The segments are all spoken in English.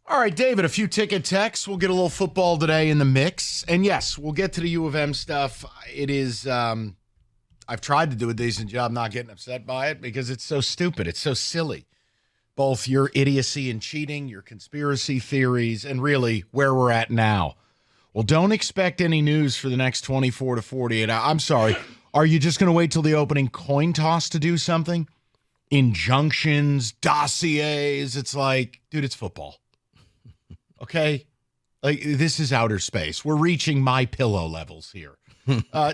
All right, David, a few ticket texts. We'll get a little football today in the mix. And yes, we'll get to the U of M stuff. It is, I've tried to do a decent job not getting upset by it because it's so stupid. It's so silly. Both your idiocy and cheating, your conspiracy theories, and really where we're at now. Well, don't expect any news for the next 24 to 48 hours. I'm sorry. Are you just going to wait till the opening coin toss to do something? Injunctions, dossiers. It's like, dude, it's football. Okay? Like, this is outer space. We're reaching my pillow levels here.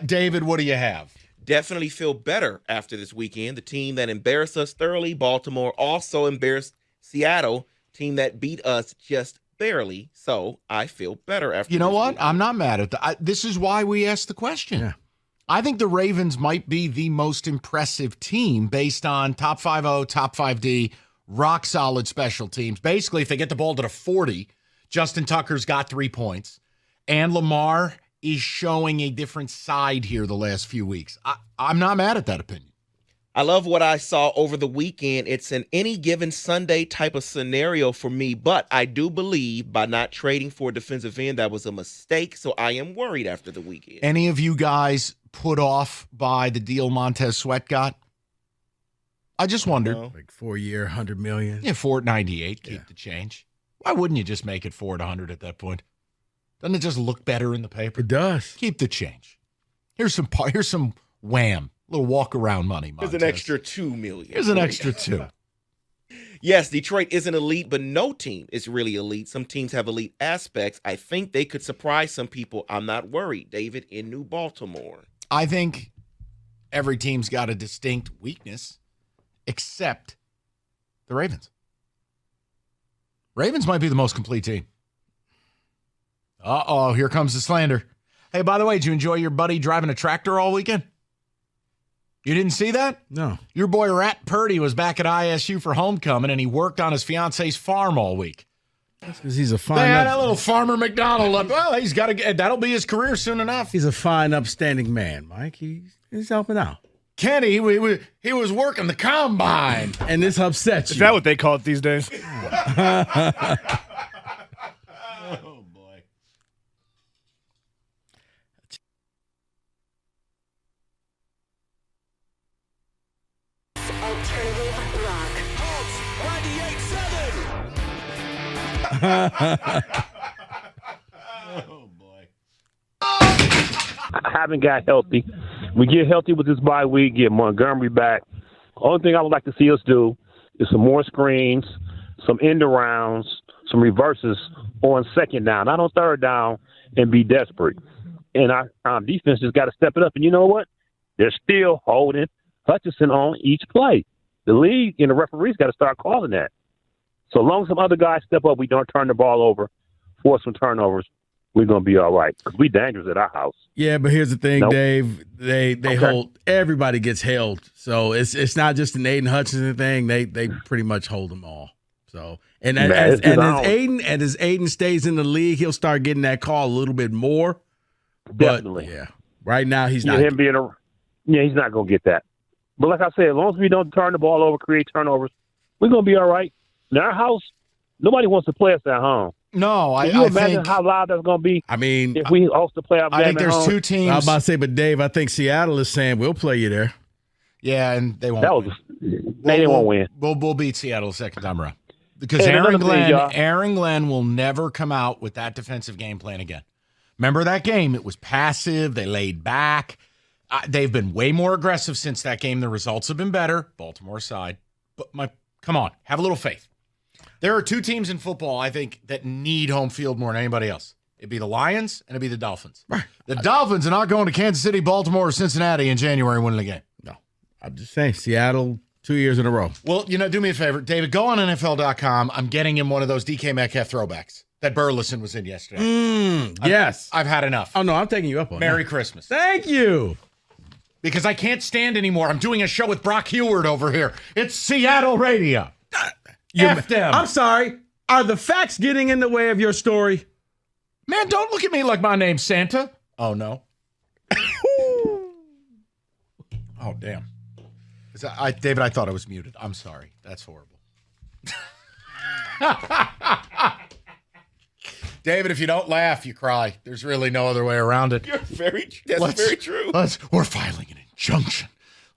David, what do you have? Definitely feel better after this weekend. The team that embarrassed us thoroughly, Baltimore, also embarrassed Seattle, team that beat us just barely. So I feel better after. You know this what? weekend. I'm not mad at that. This is why we asked the question. Yeah. I think the Ravens might be the most impressive team based on top 5-0, top 5D, rock solid special teams. Basically, if they get the ball to the 40, Justin Tucker's got 3 points, and Lamar is showing a different side here the last few weeks. I'm not mad at that opinion. I love what I saw over the weekend. It's an any given Sunday type of scenario for me, but I do believe by not trading for a defensive end, that was a mistake, so I am worried after the weekend. Any of you guys put off by the deal Montez Sweat got? I just wondered. No. Like 4-year, $100 million. Yeah, 4 at 98, keep the change. Why wouldn't you just make it 4 at 100 at that point? Doesn't it just look better in the paper? It does. Keep the change. Here's some wham, little walk around money. Here's Montez. an extra $2 million. Here's an extra 2. Yes, Detroit isn't elite, but no team is really elite. Some teams have elite aspects. I think they could surprise some people. I'm not worried, David, in New Baltimore. I think every team's got a distinct weakness, except the Ravens. Ravens might be the most complete team. Uh-oh, here comes the slander. Hey, by the way, did you enjoy your buddy driving a tractor all weekend? You didn't see that? No. Your boy Rat Purdy was back at ISU for homecoming, and he worked on his fiance's farm all week. That's because he's a fine. They had that little farmer McDonald. Well, he's got to. That'll be his career soon enough. He's a fine, upstanding man, Mike. He's helping out. Kenny, he was working the combine. And this upsets you. Is that what they call it these days? Oh, boy. Alternative rock. Oh, boy. I haven't got healthy. We get healthy with this bye week, get Montgomery back. Only thing I would like to see us do is some more screens, some end arounds, some reverses on second down, not on third down, and be desperate. And our defense just got to step it up. And you know what? They're still holding Hutchinson on each play. The league and the referees got to start calling that. So long as some other guys step up, we don't turn the ball over, force some turnovers, we're going to be all right because we dangerous at our house. Yeah, but here's the thing, Nope. Dave. They hold – everybody gets held. So it's not just an Aiden Hutchinson thing. They pretty much hold them all. So and Man, as it's his own. Aiden stays in the league, he'll start getting that call a little bit more. But, Definitely. yeah, right now he's Yeah, not. him being he's not going to get that. But like I said, as long as we don't turn the ball over, create turnovers, we're going to be all right. In our house, nobody wants to play us at home. No, Can you I imagine think how loud that's going to be I mean, if we host the playoff I game think at there's home? two I was teams. about to say, but Dave, I think Seattle is saying we'll play you there. Yeah, and they won't. That was win. they won't win. We'll beat Seattle the second time around because And another thing, y'all. Aaron Glenn will never come out with that defensive game plan again. Remember that game? It was passive. They laid back. They've been way more aggressive since that game. The results have been better, Baltimore side. But come on, have a little faith. There are two teams in football, I think, that need home field more than anybody else. It'd be the Lions and it'd be the Dolphins. Right. The Dolphins are not going to Kansas City, Baltimore, or Cincinnati in January winning the game. No, I'm just saying Seattle 2 years in a row. Well, do me a favor. David, go on NFL.com. I'm getting him one of those DK Metcalf throwbacks that Burleson was in yesterday. Yes. I've had enough. Oh, no, I'm taking you up on Merry that. Christmas. Thank you. Because I can't stand anymore. I'm doing a show with Brock Heward over here. It's Seattle radio. F them. I'm sorry. Are the facts getting in the way of your story? Man, don't look at me like my name's Santa. Oh, no. Oh, damn. David, I thought I was muted. I'm sorry. That's horrible. David, if you don't laugh, you cry. There's really no other way around it. That's very true. We're filing an injunction.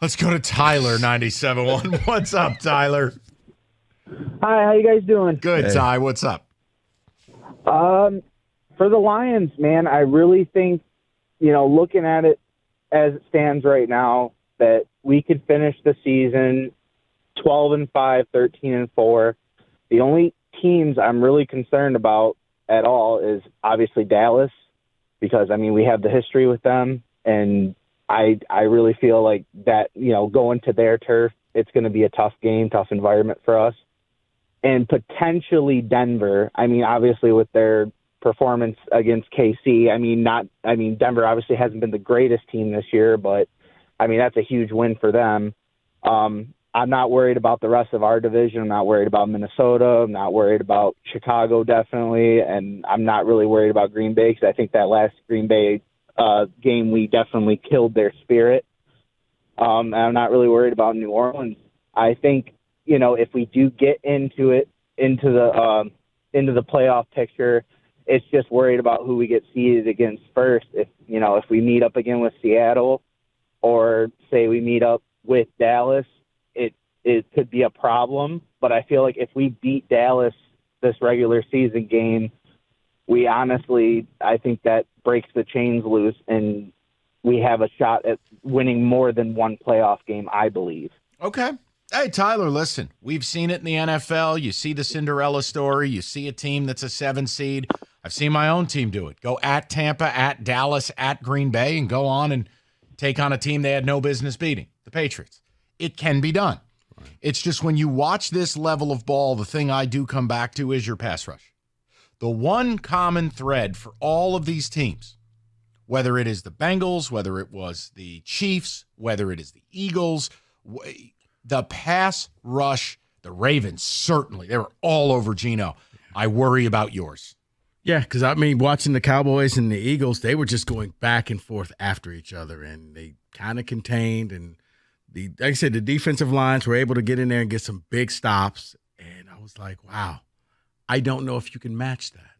Let's go to Tyler, 97.1. What's up, Tyler? Hi, how you guys doing? Good, Hey. Ty. What's up? For the Lions, man, I really think, looking at it as it stands right now, that we could finish the season 12-5, 13-4. The only teams I'm really concerned about at all is obviously Dallas, because we have the history with them, and I really feel like that, going to their turf, it's going to be a tough game, tough environment for us. And potentially Denver. Obviously with their performance against KC, Denver obviously hasn't been the greatest team this year, but that's a huge win for them. I'm not worried about the rest of our division. I'm not worried about Minnesota. I'm not worried about Chicago, definitely. And I'm not really worried about Green Bay, because I think that last Green Bay game, we definitely killed their spirit. And I'm not really worried about New Orleans. I think, if we do get into the playoff picture, it's just worried about who we get seeded against first. If we meet up again with Seattle, or say we meet up with Dallas, it could be a problem. But I feel like if we beat Dallas this regular season game, I think that breaks the chains loose, and we have a shot at winning more than one playoff game, I believe. Okay. Hey, Tyler, listen, we've seen it in the NFL. You see the Cinderella story. You see a team that's a 7 seed. I've seen my own team do it. Go at Tampa, at Dallas, at Green Bay, and go on and take on a team they had no business beating, the Patriots. It can be done. Right. It's just when you watch this level of ball, the thing I do come back to is your pass rush. The one common thread for all of these teams, whether it is the Bengals, whether it was the Chiefs, whether it is the Eagles, the pass rush, the Ravens, certainly. They were all over Geno. I worry about yours. Yeah, because, watching the Cowboys and the Eagles, they were just going back and forth after each other, and they kind of contained. And, like I said, the defensive lines were able to get in there and get some big stops. And I was like, wow, I don't know if you can match that.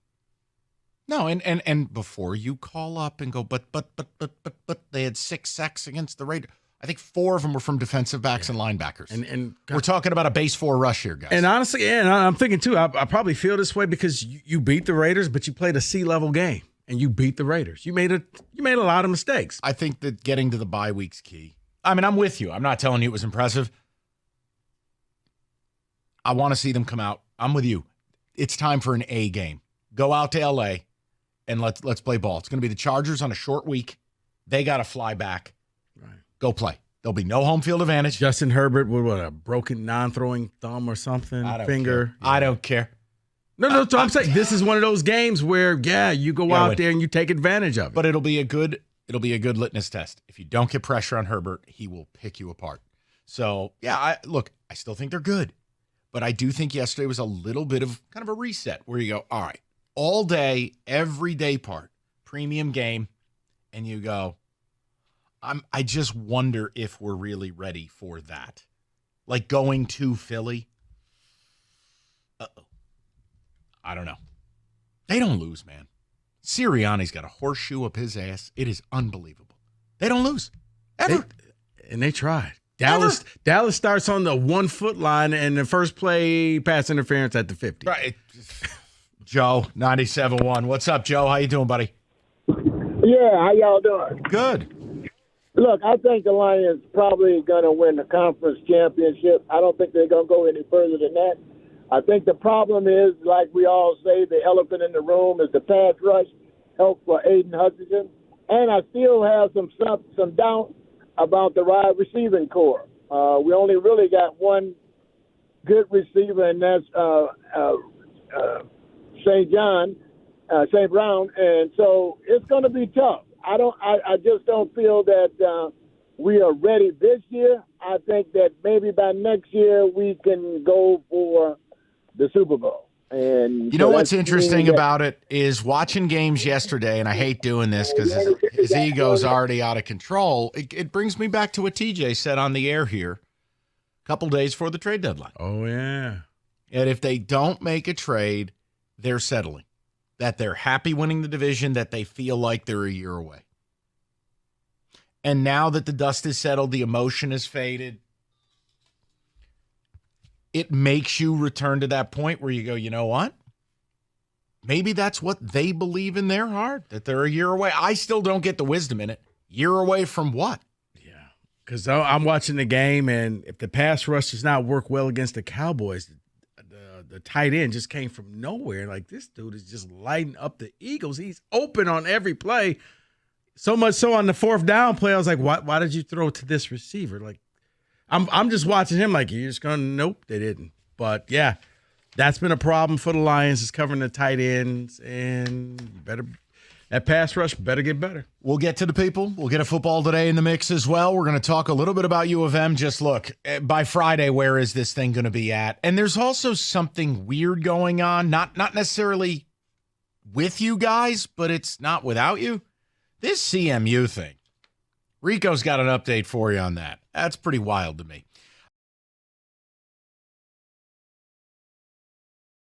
No, and before you call up and go, but they had 6 sacks against the Raiders. I think 4 of them were from defensive backs and linebackers. And we're talking about a base 4 rush here, guys. And honestly, and I'm thinking too, I probably feel this way because you beat the Raiders, but you played a C-level game and you beat the Raiders. You made a lot of mistakes. I think that getting to the bye week's key. I'm with you. I'm not telling you it was impressive. I want to see them come out. I'm with you. It's time for an A game. Go out to L.A. and let's play ball. It's going to be the Chargers on a short week. They got to fly back. Right. Go play. There'll be no home field advantage. Justin Herbert with a broken non-throwing thumb or something, finger. Yeah. I don't care. No. So I'm saying this is one of those games where, you go out there and you take advantage of it. But it'll be a good litmus test. If you don't get pressure on Herbert, he will pick you apart. So I still think they're good, but I do think yesterday was a little bit of kind of a reset where you go, all right, all day, every day part, premium game, and you go, I just wonder if we're really ready for that. Like going to Philly. I don't know. They don't lose, man. Sirianni's got a horseshoe up his ass. It is unbelievable. They don't lose. Ever. They tried. Dallas starts on the 1 foot line and the first play pass interference at the 50. Right. Joe, 97.1. What's up, Joe? How you doing, buddy? Yeah, how y'all doing? Good. Look, I think the Lions probably going to win the conference championship. I don't think they're going to go any further than that. I think the problem is, like we all say, the elephant in the room is the pass rush, help for Aiden Hutchinson. And I still have some doubt about the wide receiving core. We only really got one good receiver, and that's St. Brown. And so it's going to be tough. I just don't feel that we are ready this year. I think that maybe by next year we can go for the Super Bowl. And you know what's interesting about it is watching games yesterday, and I hate doing this because his ego's already out of control. It brings me back to what TJ said on the air here a couple days before the trade deadline. Oh, yeah. And if they don't make a trade, they're settling. that they're happy winning the division, that they feel like they're a year away. And now that the dust is settled, the emotion has faded, it makes you return to that point where you go, you know what? Maybe that's what they believe in their heart, that they're a year away. I still don't get the wisdom in it. Year away from what? Yeah, because I'm watching the game, and if the pass rush does not work well against the Cowboys, the tight end just came from nowhere. Like, this dude is just lighting up the Eagles. He's open on every play. So much so on the fourth down play, I was like, why did you throw to this receiver? Like, I'm just watching him like, you're just going to, nope, they didn't. But, yeah, that's been a problem for the Lions, is covering the tight ends, and that pass rush better get better. We'll get to the people. We'll get a football today in the mix as well. We're going to talk a little bit about U of M. Just look, by Friday, where is this thing going to be at? And there's also something weird going on, not necessarily with you guys, but it's not without you. This CMU thing. Rico's got an update for you on that. That's pretty wild to me.